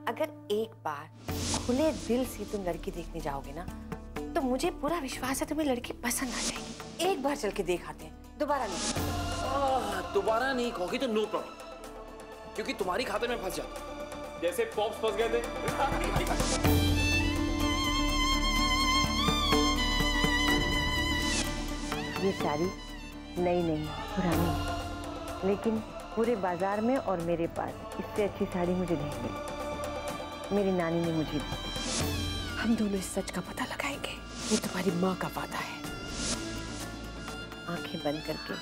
अगर एक बार खुले दिल से तुम लड़की देखने जाओगे ना, तो मुझे पूरा विश्वास है तुम्हें लड़की पसंद आ जाएगी। एक बार चल के देख आते हैं, दोबारा नहीं। दोबारा नहीं कहोगी तो नो प्रॉब्लम, क्योंकि तुम्हारी खाते में फंस जाता जैसे पॉप्स फंस गए थे। ये साड़ी नई नहीं पुरानी, लेकिन पूरे बाजार में और मेरे पास इससे अच्छी साड़ी मुझे नहीं मिली। मेरी नानी ने मुझे दी। हम दोनों इस सच का पता लगाएंगे। ये तुम्हारी माँ का वादा है। आंखें बंद करके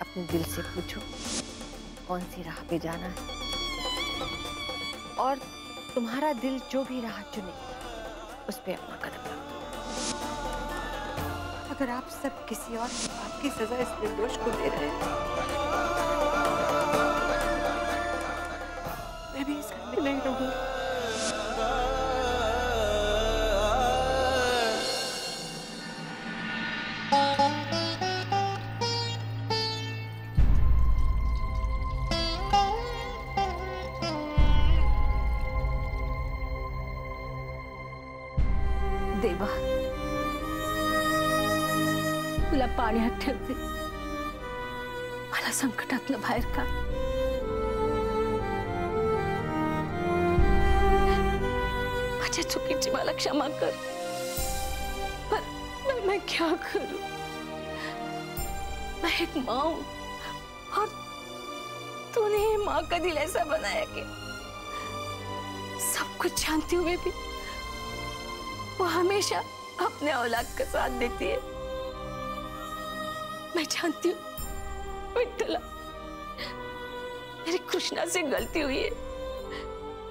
अपने दिल से पूछो कौन सी राह पे जाना है, और तुम्हारा दिल जो भी राह चुने उस पे अपना कदम रखो। अगर आप सब किसी और की बात की सजा इस निर्दोष को दे रहे हैं, मैं भी इस घर में नहीं रहूंगी। देवा, तुला पाण्यात ठेवते, मला संकटातनं बाहेर काढ. माझ्या चुकीची मला क्षमा कर, पर मैं क्या करूं? मैं एक माँ हूं, और तूने माँ का दिल ऐसा बनाया कि सब कुछ जानते हुए भी वो हमेशा अपने औलाद का साथ देती है. मैं जानती हूँ विट्ठला, मेरी कृष्णा से गलती हुई है,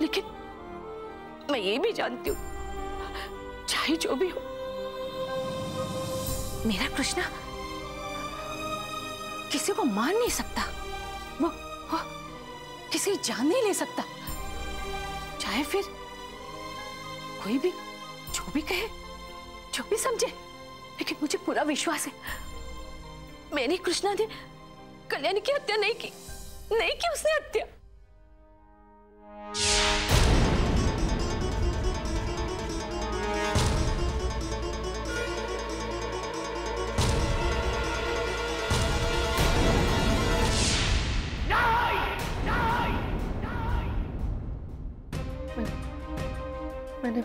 लेकिन मैं ये भी जानती हूँ चाहे जो भी हो, मेरा कृष्णा किसी को मान नहीं सकता, वो किसी जान नहीं ले सकता, चाहे फिर कोई भी जो भी कहे, जो भी समझे. लेकिन मुझे पूरा विश्वास है मेरी कृष्णा ने कल्याणी की हत्या नहीं की उसने हत्या. मैंने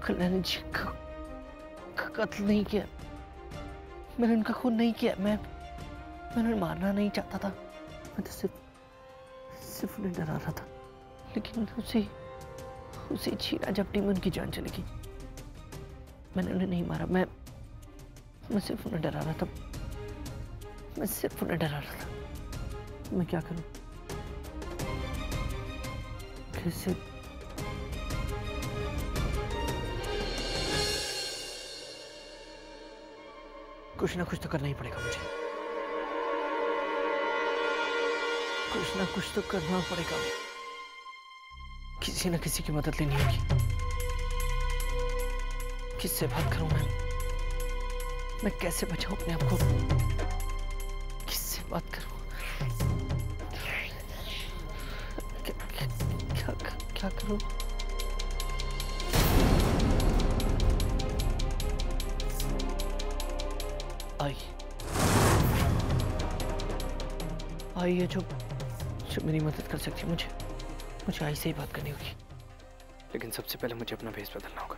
कल्याणी जी का कत्ल नहीं किया, मैंने उनका खून नहीं किया, मैं उन्हें मारना नहीं चाहता था, मैं तो सिर्फ उन्हें डरा रहा था. लेकिन उसी छीना झपटी में उनकी जान चली गई. मैंने उन्हें नहीं मारा, मैं सिर्फ उन्हें डरा रहा था, मैं सिर्फ उन्हें डरा रहा था. मैं क्या करूं? कैसे? कुछ ना कुछ तो करना ही पड़ेगा मुझे, कुछ ना कुछ तो करना पड़ेगा. किसी ना किसी की मदद लेनी होगी. किससे बात करूं मैं कैसे बचाऊं अपने आप को? किससे बात करूं? क्या करूं? आई है जो मेरी मदद कर सकती है. मुझे आई से ही बात करनी होगी. लेकिन सबसे पहले मुझे अपना भेष बदलना होगा.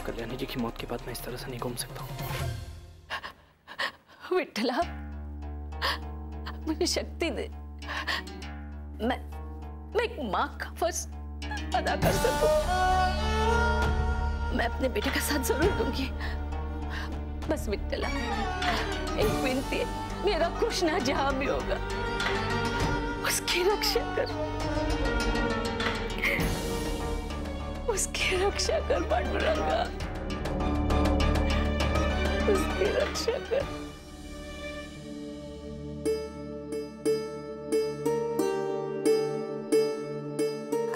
कल्याणी जी की मौत के बाद मैं इस तरह से नहीं घूम सकता हूँ. विट्ठला, मुझे शक्ति दे. मैं एक माँ का फर्ज अदा कर सकूं, मैं अपने बेटे का साथ जरूर दूंगी। बस विट्ठला, एक विनती है, मेरा कृष्णा जहां भी होगा उसकी रक्षा कर, उसकी रक्षा कर पांडुरंगा, उसकी रक्षा कर।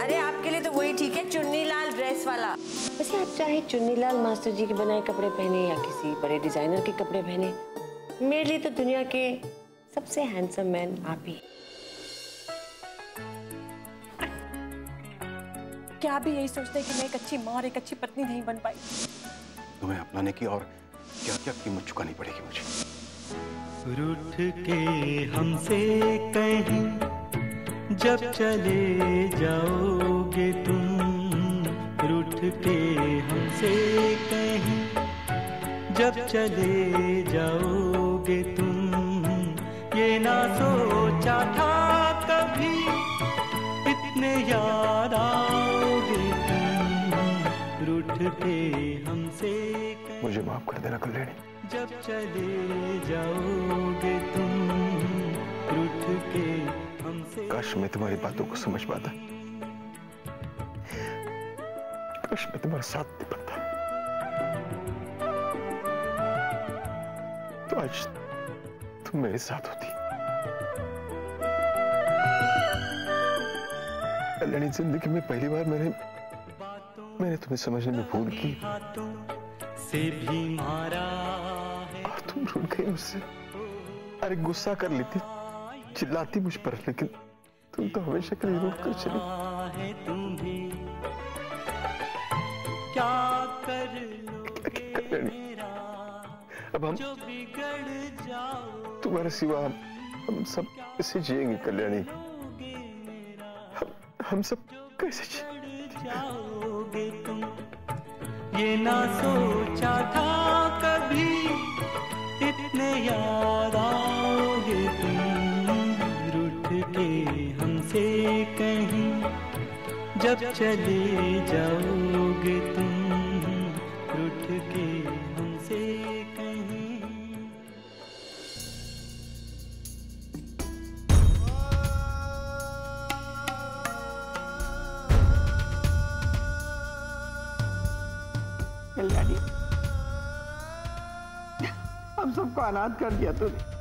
अरे आपके लिए तो वही ठीक है, चुन्नीलाल ड्रेस वाला। वैसे आप चाहे चुन्नीलाल मास्टर जी के बनाए कपड़े पहने या किसी बड़े डिजाइनर के कपड़े पहने, मेरे लिए तो दुनिया के सबसे हैंडसम मैन आप ही। क्या आप भी यही सोचते हैं कि मैं एक अच्छी माँ और एक अच्छी पत्नी नहीं बन पाई? तुम्हें अपनाने की और क्या क्या कीमत चुकानी पड़ेगी मुझे। रूठ के हमसे कहीं जब चले जाओगे तुम, रूठ के हमसे कहीं जब चले जाओगे तुम, ये ना सोचा था कभी इतने याद आओगे तुम, रूठ के हमसे मुझे माफ कर देना कल्याणी। जब चले जाओगे तुम, रूठ के हमसे। काश मैं तुम्हारी बातों को समझ पाता, काश मैं तुम्हारा साथ दे पाता, तो आज तुम मेरे साथ होती। कल्याणी, जिंदगी में पहली बार मैंने तुम्हें समझने में भूल की से भी मारा और तुम रूठ गई मुझसे। अरे गुस्सा कर लेती, चिल्लाती मुझ पर, लेकिन तुम तो हमेशा के लिए रूठ कर चली। है तुम भी क्या कर लोगे मेरा, अब हम जो बिगड़ जाओ तुम्हारे सिवा हम सब कैसे जिएंगे कल्याणी? हम सब कैसे जाओगे तुम, ये ना सोचा था कभी इतने याद आओगे तुम, रूठ के हमसे कहीं जब चले जाओगे तुम, रूठ के हमसे कहीं। कल्याणी, हम सबको अनाथ कर दिया तूने।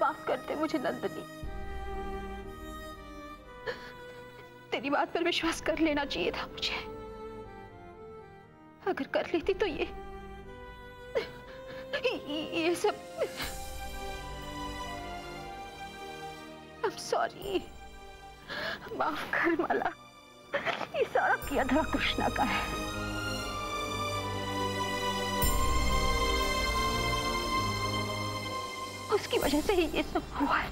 माफ कर दे मुझे नंदिनी, तेरी बात पर विश्वास कर लेना चाहिए था मुझे। अगर कर लेती तो ये सब। I'm sorry, माफ कर माला, ये सारा किया धरा कृष्णा का है। उसकी वजह से ही ये सब हुआ है।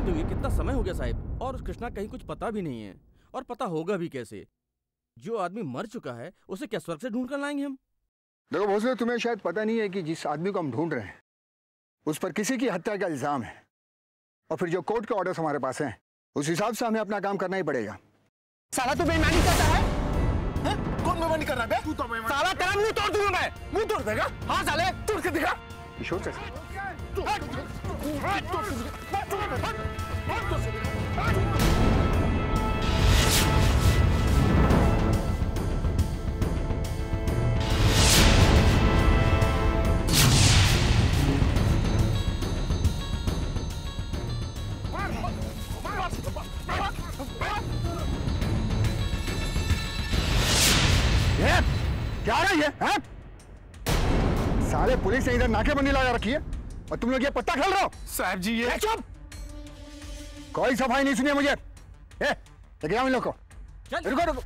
होते हुए कितना समय हो गया साहब, और कृष्णा कहीं कुछ पता भी नहीं है, और पता होगा भी कैसे? जो आदमी मर चुका है उसे क्या स्वर्ग से ढूंढ कर लाएंगे हम? देखो भोसले, तुम्हें शायद पता नहीं है कि जिस आदमी को हम ढूंढ रहे हैं उस पर किसी की हत्या का इल्जाम है, और फिर जो कोर्ट के ऑर्डर्स हमारे पास हैं उस हिसाब से हमें अपना काम करना ही पड़ेगा। साला तू बेईमानी करता है? कौन बेईमानी कर रहा है? तू तो बेईमानी। साला तेरा मुंह तोड़ दूंगा मैं। मुंह तोड़ देगा? हाँ साले, तोड़ के दिखा। किशोर कैसे? क्या रही है? साले पुलिस ने इधर नाकेबंदी लगा रखी है और तुम लोग ये पत्ता खेल रहे हो? साहब जी ये चुप! कोई सफाई नहीं सुनिए मुझे। लेके आओ इन लोग को। रुको रुको।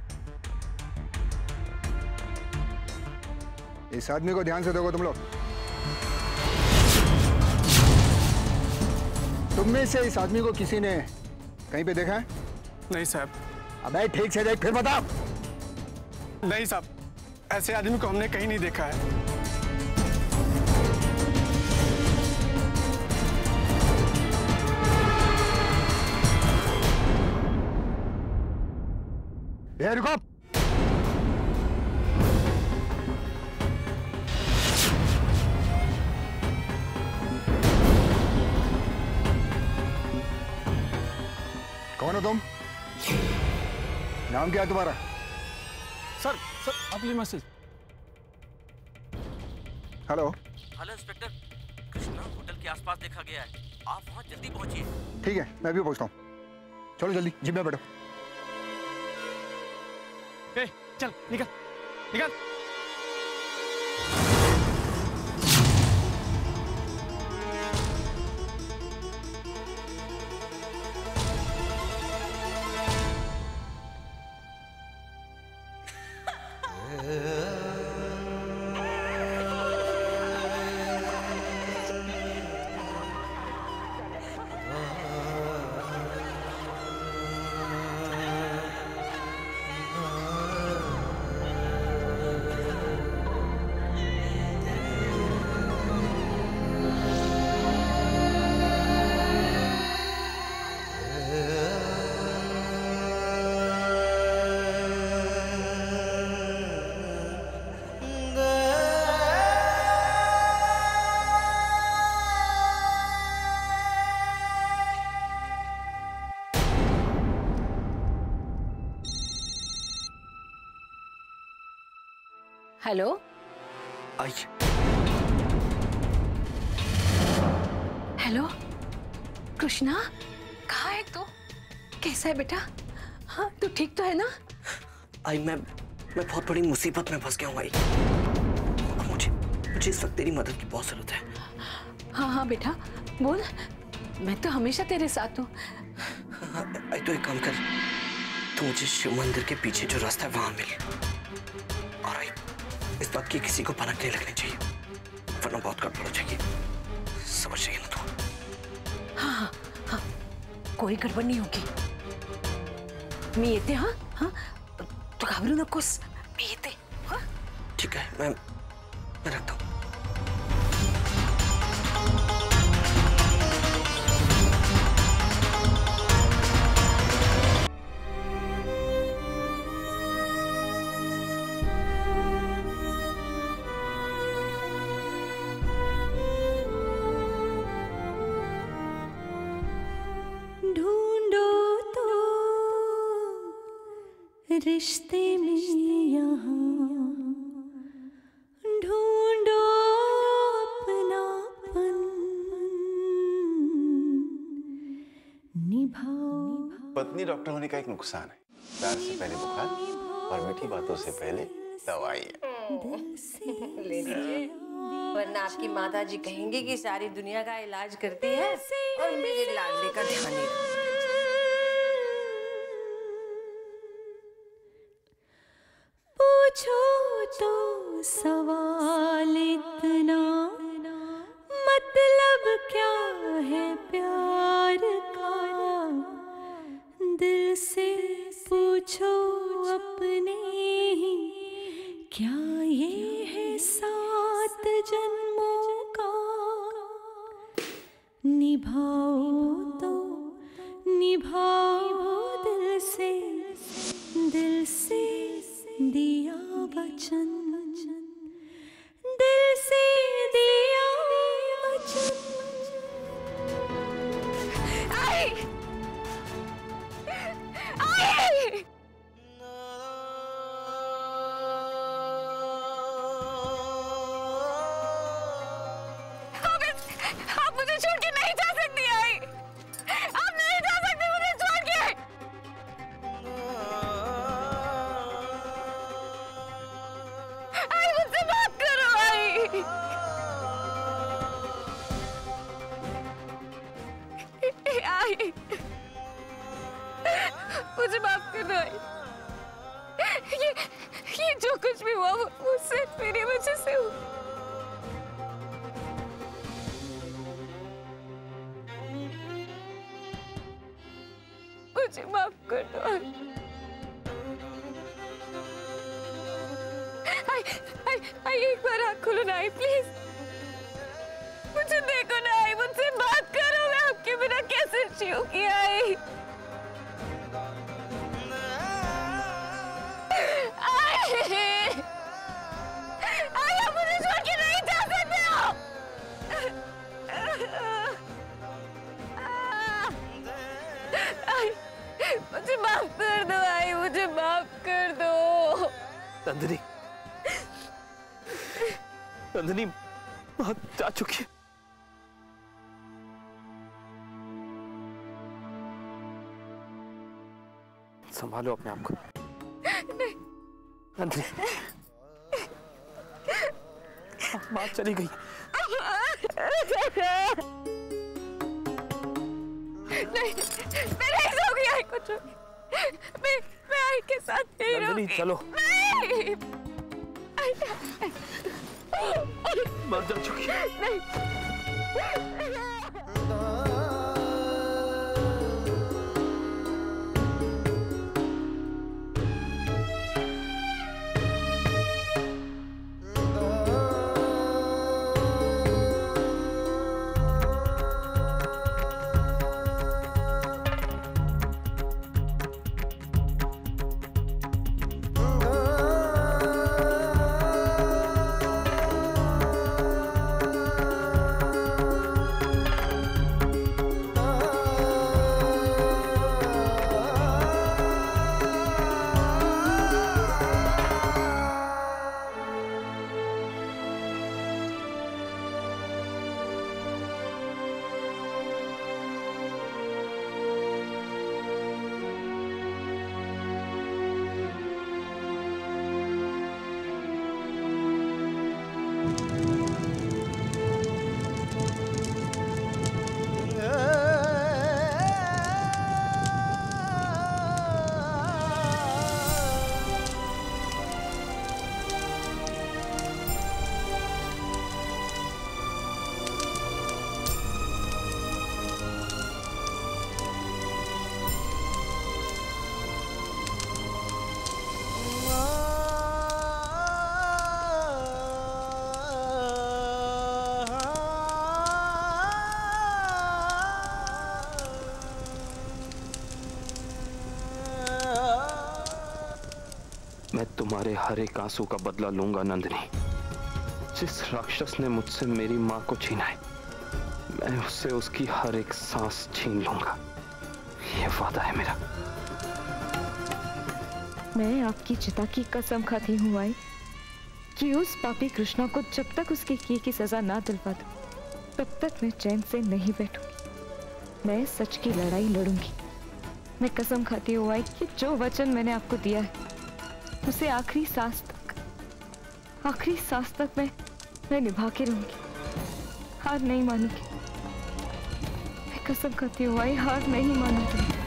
इस आदमी को ध्यान से देखो तुम लोग। तुम में से इस आदमी को किसी ने कहीं पे देखा है? नहीं साहब। अबे ठीक से देख, फिर बताओ। नहीं साहब, ऐसे आदमी को हमने कहीं नहीं देखा है। ये रुको। कौन हो तुम? नाम क्या है तुम्हारा? सर आप ये message. Hello inspector, Krishna hotel के आसपास देखा गया है, आप वहां जल्दी पहुंचिए। ठीक है, मैं भी पहुंचता हूँ। चलो जल्दी, जिम में बैठो। चल निकल निकल। हेलो, आइए। हेलो कृष्णा, कहाँ है तू? कैसा है बेटा? हाँ तू ठीक तो है ना? आई मैं बहुत बड़ी मुसीबत में फंस गया हूँ आई। मुझे इस वक्त तेरी मदद की बहुत जरूरत है। हाँ हाँ बेटा बोल, मैं तो हमेशा तेरे साथ हूँ। आई तो एक काम कर, तू मुझे शिव मंदिर के पीछे जो रास्ता है वहां मिल, और आई इस बात की किसी को भनक नहीं लगनी चाहिए, वरना बहुत गड़बड़ हो जाएगी। समझ रही है ना तू? हाँ हाँ हाँ, कोई गड़बड़ नहीं होगी। मैं येते हाँ हाँ, तो घाबरू नकोस, मैं येते हाँ। ठीक है, मैं रखता हूँ। रिश्ते में यहाँ ढूंढो अपनापन, निभाओ। पत्नी डॉक्टर होने का एक नुकसान है, प्यार से पहले बुखार और मीठी बातों से पहले दवाई है। ले लीजिए, वरना आपकी माता जी कहेंगी कि सारी दुनिया का इलाज करती है और मेरे लाडले का ध्यान नहीं रखती। पूछो तो सवाल इतना, मतलब क्या है प्यार का? निभाओ तो निभाओ दिल से दिया वचन, दिल से दिया वचन। आई आई आप मुझे छोड़ के नहीं जा सकती। आई आप नहीं जा सकते मुझे छोड़ के। आई मुझसे बात करो। आई आई मुझे माफ कर दो। आई ये जो कुछ भी हुआ वो सिर्फ मेरी वजह से हुआ। मुझे माफ कर दो। आई एक बार आँख खोलो ना। आई प्लीज मुझे देखो ना। आई मुझसे बात करो। मैं आपके बिना कैसे जीऊंगी। आई आई आप मुझे छोड़ के नहीं जा सकते हो। आई मुझे माफ कर दो। आई मुझे माफ कर दो। नंदिनी, नंदिनी बात जा चुकी है। संभालो अपने आप को। नंदिनी बात चली गई। नहीं मैं नहीं सोऊंगी। आई को छोड़ मैं आई के साथ नहीं रहूंगी। नंदिनी चलो। नहीं बात जा चुकी है। नहीं मैं तुम्हारे हर एक आंसू का बदला लूंगा नंदिनी। जिस राक्षस ने मुझसे मेरी मां को छीना है, मैं उससे उसकी हर एक सांस छीन लूंगा। ये वादा है मेरा। मैं आपकी चिता की कसम खाती हूँ आई कि उस पापी कृष्णा को जब तक उसके किए की सजा ना दिलवा दूं, तब तक मैं चैन से नहीं बैठूंगी। मैं सच की लड़ाई लड़ूंगी। मैं कसम खाती हूँ आई कि जो वचन मैंने आपको दिया है उसे आखिरी सांस तक मैं निभा के रहूंगी। हार नहीं मानूंगी। मैं कसम खाती हूँ आई, हार नहीं मानूंगी।